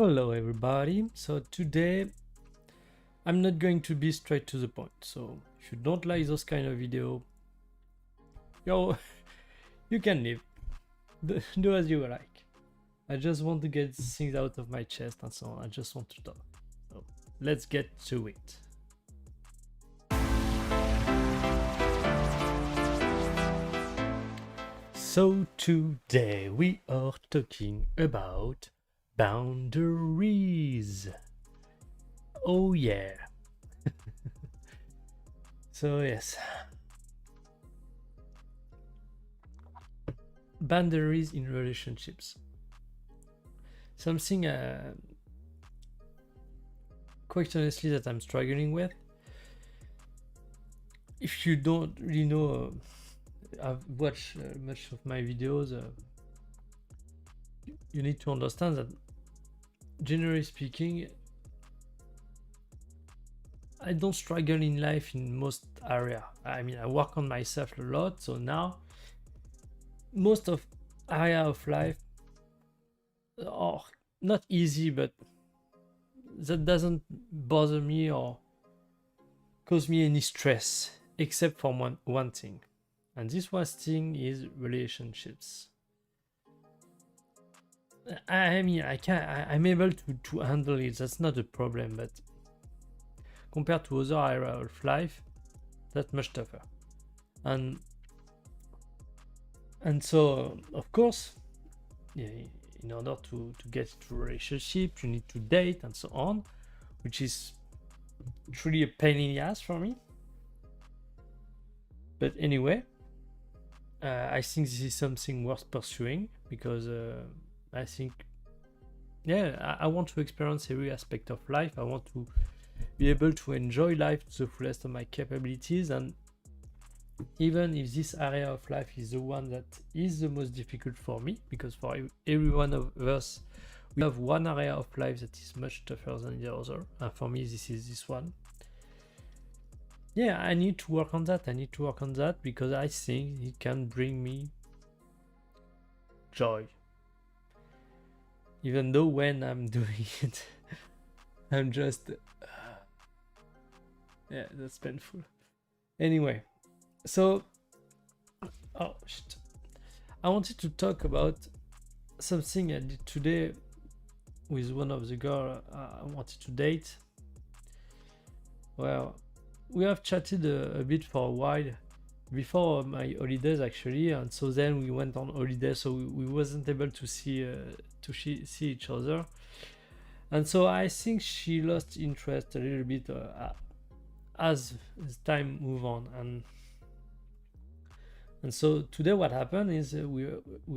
Hello everybody. So today I'm not going to be straight to the point. So if you don't like those kind of video, yo, you can leave. Do as you like. I just want to get things out of my chest and so on. I just want to talk. So let's get to it. So today we are talking about boundaries. Oh yeah. So yes, boundaries in relationships. Something quite honestly that I'm struggling with. If you don't really know, I've watched much of my videos. You need to understand that, generally speaking, I don't struggle in life in most area. I mean, I work on myself a lot, so now most of area of life are not easy, but that doesn't bother me or cause me any stress, except for one thing, and this one thing is relationships. I mean, I'm able to handle it. That's not a problem, but compared to other area of life, that's much tougher. And so, of course, yeah, in order to get to a relationship, you need to date and so on, which is truly a pain in the ass for me. But anyway, I think this is something worth pursuing because I think, yeah, I want to experience every aspect of life. I want to be able to enjoy life to the fullest of my capabilities, and even if this area of life is the one that is the most difficult for me, because for every one of us, we have one area of life that is much tougher than the other, and for me, this is this one. Yeah, I need to work on that. I need to work on that because I think it can bring me joy. Even though when I'm doing it, I'm just, yeah, that's painful. Anyway, so, oh shit. I wanted to talk about something I did today with one of the girls I wanted to date. Well, we have chatted a bit for a while before my holidays actually, and so then we went on holiday, so we wasn't able to see each other, and so I think she lost interest a little bit as time move on, and so today what happened is we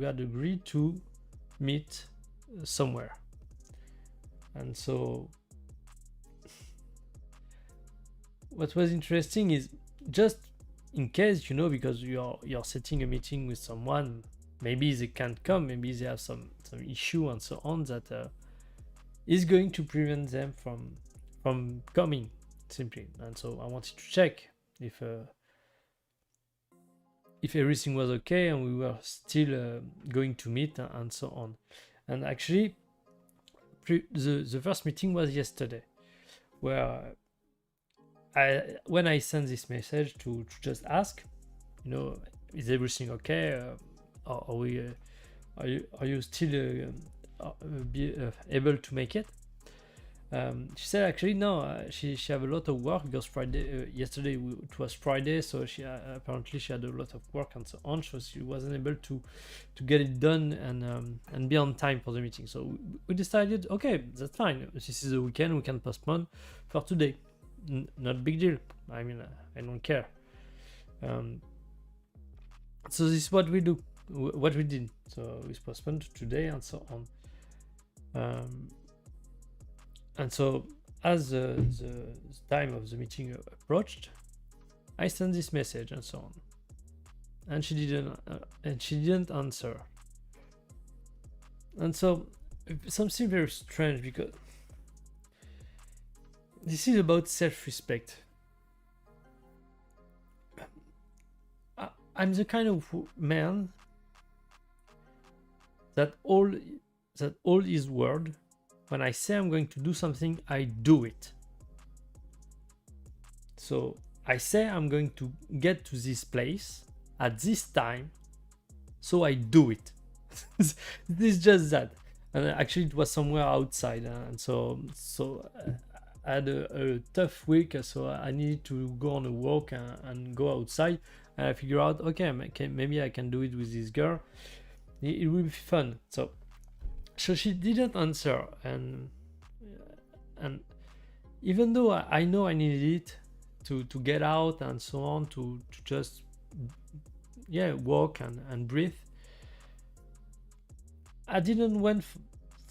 had agreed to meet somewhere, and so what was interesting is, just in case, because you're setting a meeting with someone, maybe they can't come, maybe they have some issue and so on that is going to prevent them from coming simply. And so I wanted to check if everything was okay and we were still going to meet and so on. And actually, the first meeting was yesterday, where when I sent this message to just ask, is everything okay? Are you still able to make it? She said actually no. She have a lot of work because yesterday it was Friday, so she apparently she had a lot of work and so on. So she wasn't able to get it done and be on time for the meeting. So we decided, okay, that's fine. This is a weekend. We can postpone for today. Not big deal. I mean, I don't care. So this is what we do, what we did. So we postponed today and so on. And so as the time of the meeting approached, I sent this message and so on, and she didn't answer. And so something very strange, because this is about self-respect. I'm the kind of man that all his word when I say I'm going to do something, I do it. So I say I'm going to get to this place at this time, so I do it. This is just that. And actually it was somewhere outside, and so I had a tough week, so I needed to go on a walk and go outside, and I figure out, okay, maybe I can do it with this girl. It will be fun. So she didn't answer, and even though I know I needed it to get out and so on, to just walk and breathe, I didn't went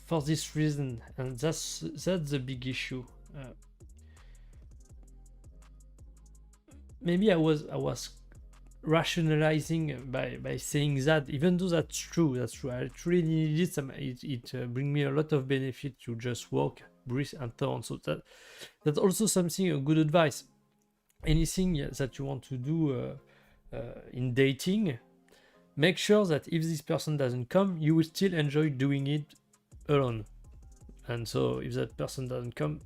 for this reason, and that's the big issue. Maybe I was rationalizing by saying that, even though that's true. I truly needed it. It bring me a lot of benefit to just walk, breathe, and so on. So that's also something, a good advice. Anything that you want to do in dating, make sure that if this person doesn't come, you will still enjoy doing it alone. And so if that person doesn't come,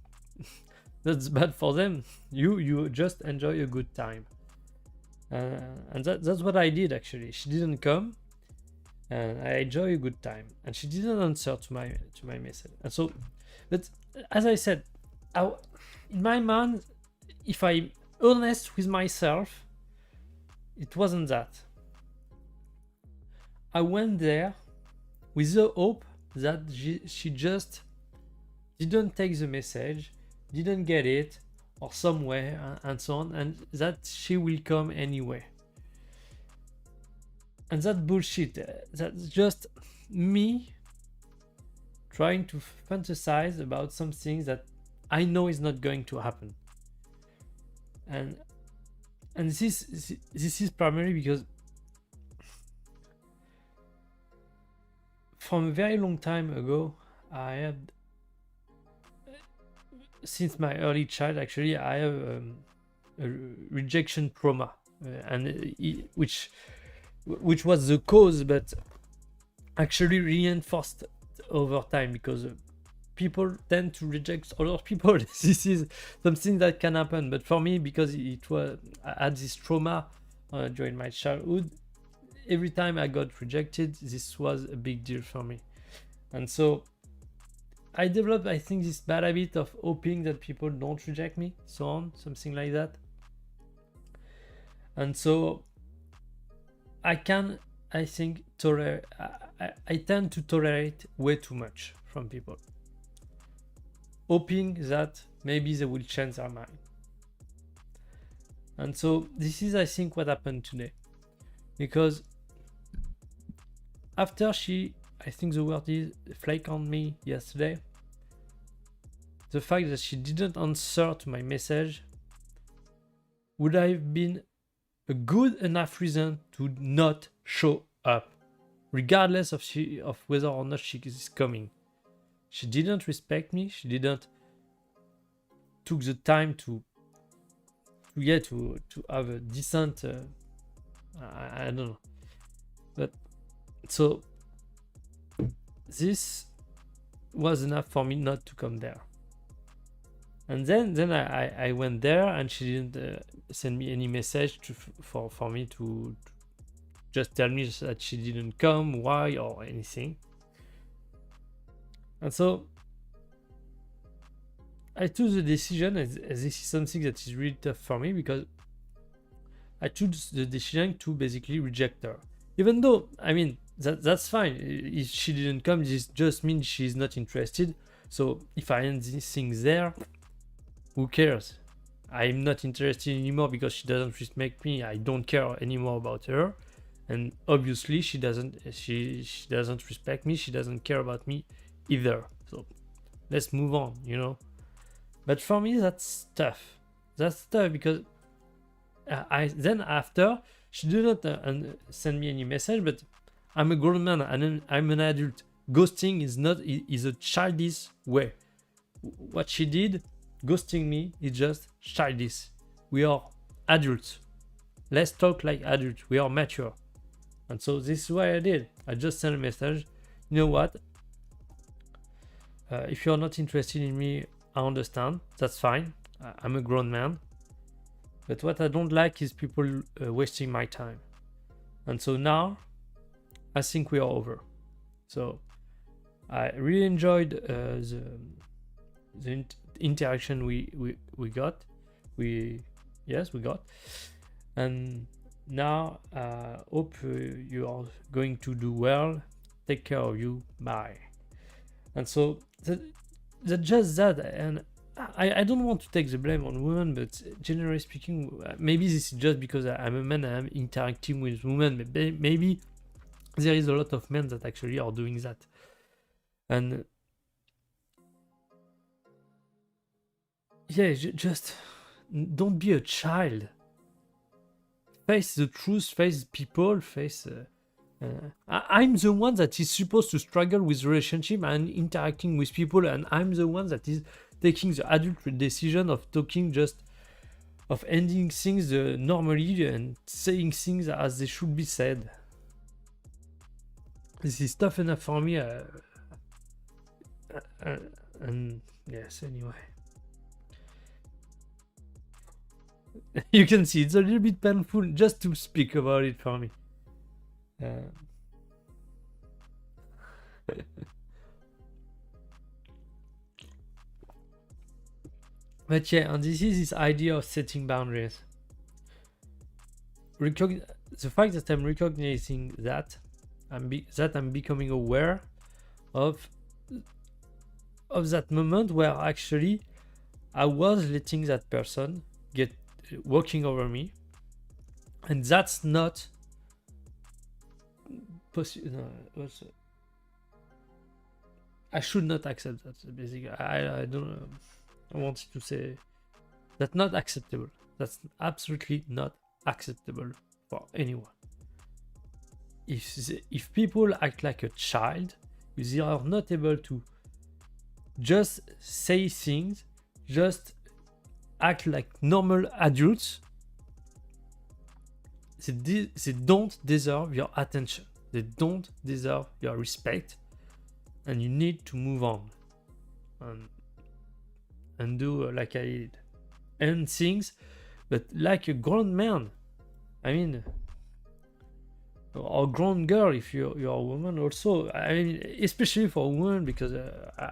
that's bad for them. You just enjoy a good time. And that's what I did actually. She didn't come, and I enjoy a good time. And she didn't answer to my message. And so, but as I said, in my mind, if I'm honest with myself, it wasn't that. I went there with the hope that she just didn't take the message, didn't get it, or somewhere, and so on, and that she will come anyway. And that bullshit. That's just me trying to fantasize about something that I know is not going to happen. And this is primarily because from a very long time ago, I had, since my early child, actually, I have a rejection trauma, which was the cause, but actually reinforced over time, because people tend to reject other people. This is something that can happen, but for me, because I had this trauma during my childhood, every time I got rejected, this was a big deal for me. And so I developed, I think, this bad habit of hoping that people don't reject me, so on, something like that. And so I tend to tolerate way too much from people, hoping that maybe they will change their mind. And so this is, I think, what happened today, because after I think the word is flake on me yesterday, the fact that she didn't answer to my message would have been a good enough reason to not show up, regardless of whether or not she is coming. She didn't respect me. She didn't took the time to have a decent I don't know. But so this was enough for me not to come there. And then I went there, and she didn't send me any message for me to just tell me that she didn't come, why, or anything. And so I took the decision, as this is something that is really tough for me, because I took the decision to basically reject her. Even though, I mean, that's fine. If she didn't come, this just means she's not interested. So if I end these things there, who cares? I'm not interested anymore because she doesn't respect me. I don't care anymore about her. And obviously she doesn't respect me. She doesn't care about me either. So let's move on, you know. But for me, that's tough. That's tough because then after, she did not send me any message, but I'm a grown man and I'm an adult. Ghosting is a childish way. What she did, ghosting me, is just childish. We are adults. Let's talk like adults. We are mature. And so this is what I did. I just sent a message. You know what? If you're not interested in me, I understand. That's fine. I'm a grown man. But what I don't like is people wasting my time. And so now, I think we are over. So I really enjoyed the interaction we got. We got. And now hope you are going to do well. Take care of you. Bye. And so that just that, and I don't want to take the blame on women, but generally speaking, maybe this is just because I'm a man and I'm interacting with women, but maybe there is a lot of men that actually are doing that. And yeah, just don't be a child. Face the truth, face people, face... I'm the one that is supposed to struggle with relationship and interacting with people, and I'm the one that is taking the adult decision of talking, just of ending things normally and saying things as they should be said. This is tough enough for me, and yes, anyway. You can see it's a little bit painful just to speak about it for me. But yeah, and this is this idea of setting boundaries. The fact that I'm recognizing that I'm becoming aware of that moment where actually I was letting that person get walking over me, and that's not possible. No, I should not accept that. Basically, I don't know. I wanted to say that's not acceptable. That's absolutely not acceptable for anyone. If people act like a child, if they are not able to just say things, just act like normal adults, they don't deserve your attention. They don't deserve your respect, and you need to move on and do like I did, and things, but like a grown man. I mean, or grown girl if you're a woman also. I mean, especially for a woman, because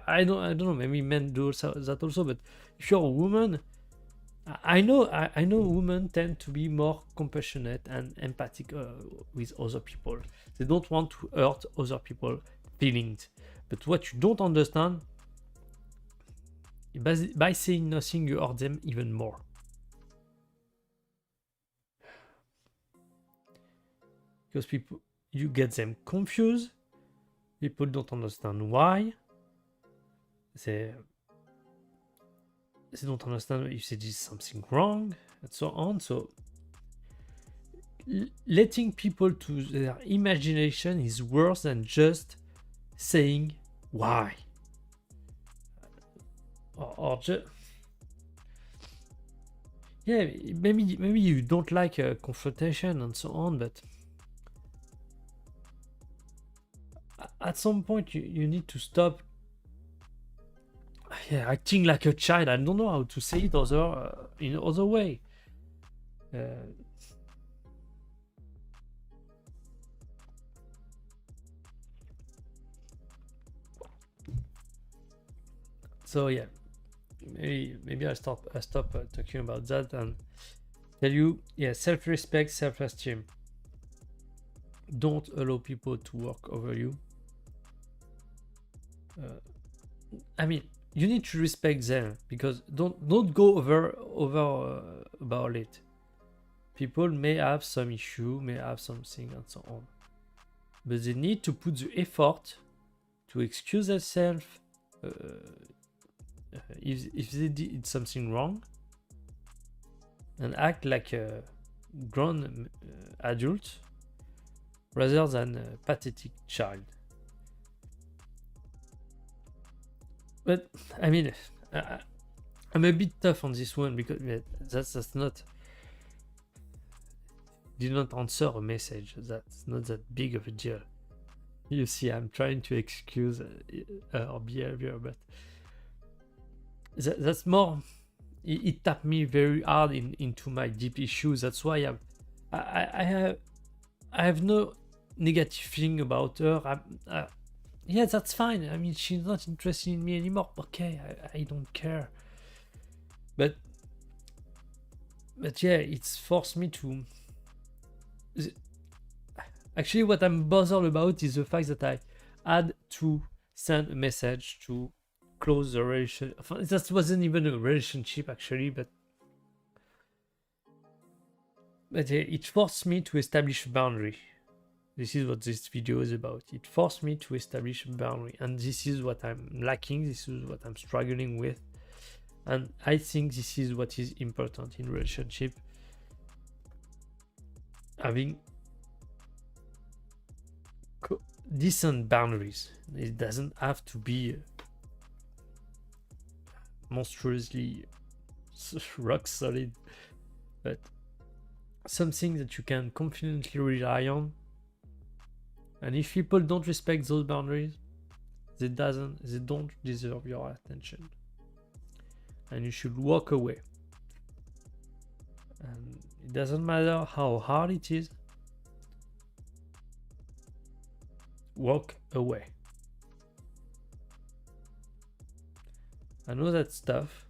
I don't know, maybe men do that also, but if you're a woman, I know women tend to be more compassionate and empathic with other people. They don't want to hurt other people's feelings. But what you don't understand, by saying nothing, you hurt them even more. Because you get them confused. People don't understand why. They don't understand if they did something wrong, and so on. So letting people to their imagination is worse than just saying why. Or just... Yeah, maybe you don't like a confrontation and so on, but at some point you need to stop acting like a child. I don't know how to say it in other way. So yeah, maybe I stop talking about that and tell you, self-respect, self-esteem. Don't allow people to walk over you. I mean, you need to respect them, because don't go over about it. People may have some issue, may have something and so on, but they need to put the effort to excuse themselves if they did something wrong, and act like a grown adult rather than a pathetic child. But I mean, I'm a bit tough on this one, because that's not... Did not answer a message. That's not that big of a deal. You see, I'm trying to excuse our behavior, but that's more. It tapped me very hard into my deep issues. That's why I have no negative feeling about her. Yeah, that's fine. I mean, she's not interested in me anymore. Okay, I don't care. But yeah, it's forced me to. Actually, what I'm bothered about is the fact that I had to send a message to close the relationship. That wasn't even a relationship, actually, but it forced me to establish a boundary. This is what this video is about. It forced me to establish a boundary, and this is what I'm lacking. This is what I'm struggling with, and I think this is what is important in relationship. Having decent boundaries. It doesn't have to be monstrously rock solid, but something that you can confidently rely on. And if people don't respect those boundaries, they don't deserve your attention, and you should walk away. And it doesn't matter how hard it is. Walk away. I know that's tough,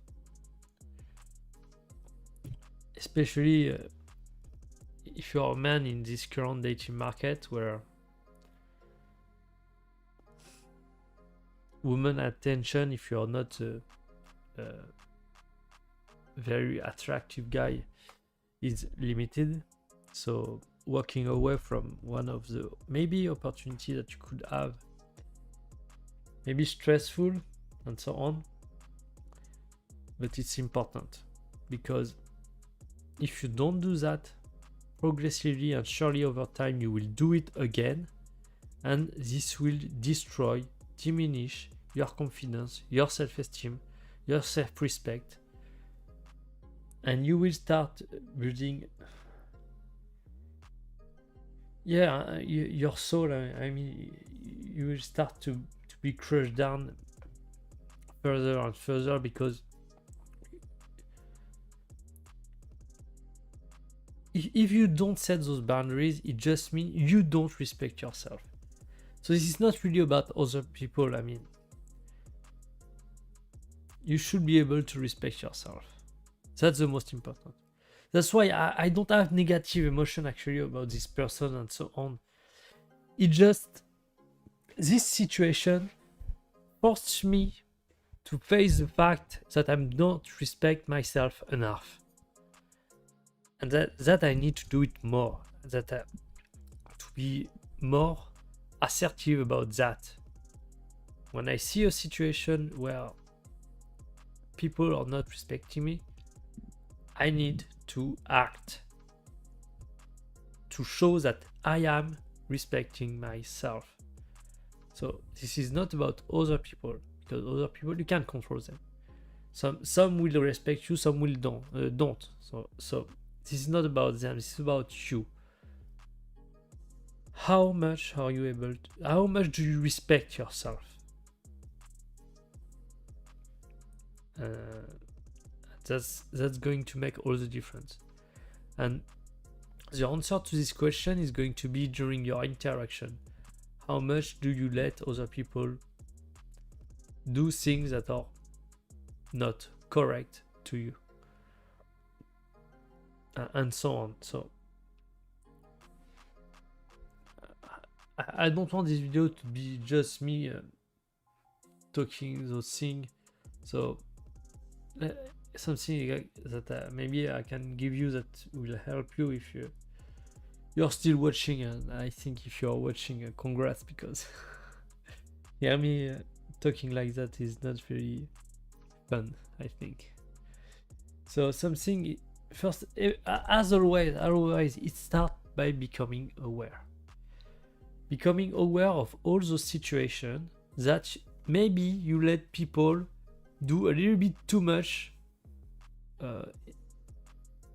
especially if you're a man in this current dating market where women attention, if you're not a very attractive guy, is limited. So walking away from one of the maybe opportunity that you could have, maybe stressful and so on, but it's important, because if you don't do that, progressively and surely over time you will do it again, and this will diminish your confidence, your self-esteem, your self-respect, and you will start building your soul. I mean, you will start to be crushed down further and further, because if you don't set those boundaries, it just means you don't respect yourself. So this is not really about other people. I mean, you should be able to respect yourself. That's the most important. That's why I don't have negative emotion actually about this person and so on. It just, this situation forced me to face the fact that I don't respect myself enough, and that I need to do it more, that to be more assertive about that. When I see a situation where people are not respecting me, I need to act to show that I am respecting myself. So this is not about other people, because other people you can't control them. Some will respect you, some will don't. So this is not about them. This is about you. How much are you able to? How much do you respect yourself? That's going to make all the difference. And the answer to this question is going to be during your interaction. How much do you let other people do things that are not correct to you? And so on. So I don't want this video to be just me talking those things. So something that maybe I can give you that will help you if you're still watching. And I think if you're watching, congrats, because yeah, me talking like that is not very fun, I think. So something first, as always, it starts by becoming aware of all those situations that maybe you let people do a little bit too much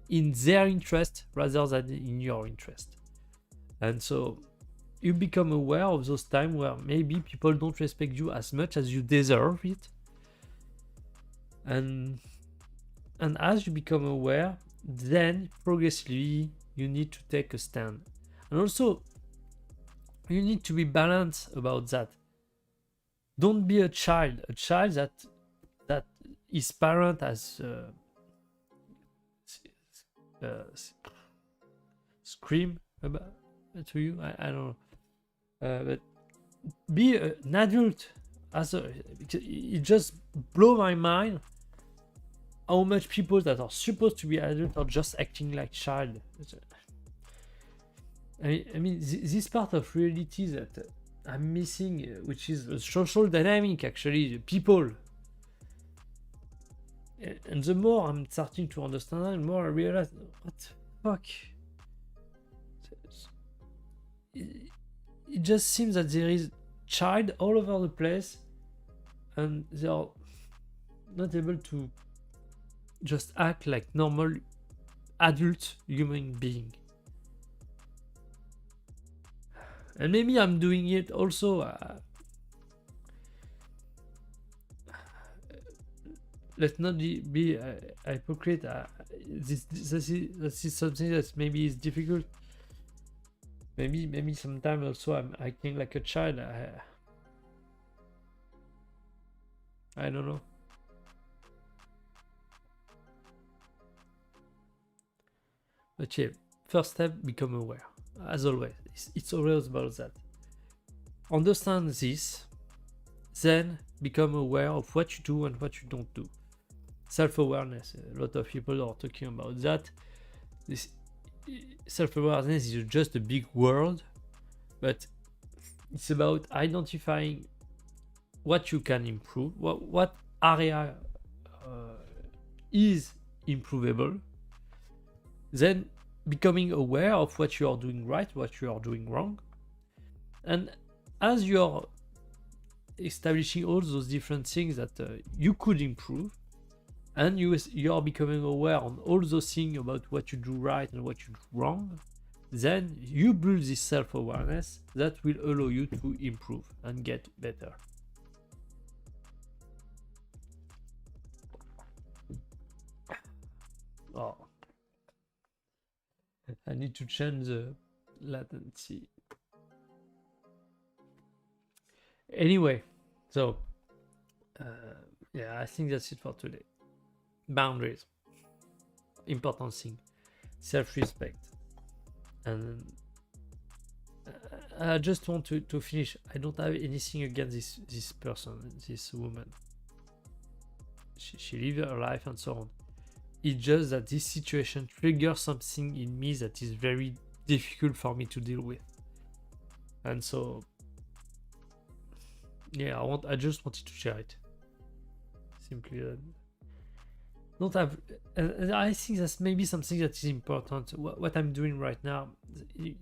in their interest rather than in your interest. And so you become aware of those times where maybe people don't respect you as much as you deserve it. And as you become aware, then progressively you need to take a stand. And also, you need to be balanced about that. Don't be a child that his parent has scream about to you. I don't know. But be an adult. It just blow my mind how much people that are supposed to be adults are just acting like child. I mean, this part of reality that I'm missing, which is a social dynamic, actually, the people. And the more I'm starting to understand that, the more I realize, what the fuck? It just seems that there is child all over the place, and they are not able to just act like normal adult human being. And maybe I'm doing it also. Let's not be a hypocrite. This is something that maybe is difficult. Maybe sometimes also I'm acting like a child. I don't know. But yeah, first step, become aware. As always, it's always about that. Understand this, then become aware of what you do and what you don't do. Self-awareness. A lot of people are talking about that. This self-awareness is just a big word, but it's about identifying what you can improve, what area is improvable, then becoming aware of what you are doing right, what you are doing wrong. And as you are establishing all those different things that you could improve, and you are becoming aware on all those things about what you do right and what you do wrong, then you build this self-awareness that will allow you to improve and get better. Oh, I need to change the latency. Anyway, so yeah, I think that's it for today. Boundaries, important thing, self-respect. And I just want to finish. I don't have anything against this person, this woman. She lived her life and so on. It's just that this situation triggers something in me that is very difficult for me to deal with. And so yeah, I just wanted to share it. Simply don't have, and I think that's maybe something that is important. What I'm doing right now, it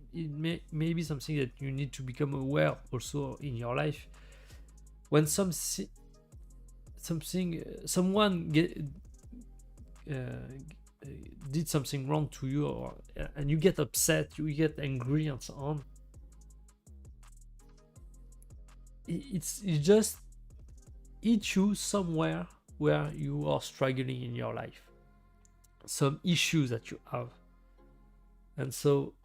may be something that you need to become aware also in your life. When someone did something wrong to you, and you get upset, you get angry and so on, it's just hit you somewhere where you are struggling in your life, some issues that you have. And so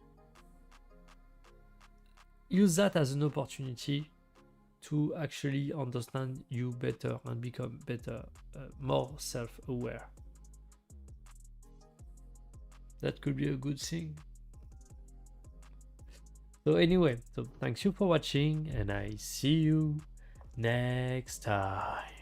use that as an opportunity to actually understand you better and become better, more self-aware. That could be a good thing. So anyway, so thanks you for watching, and I see you next time.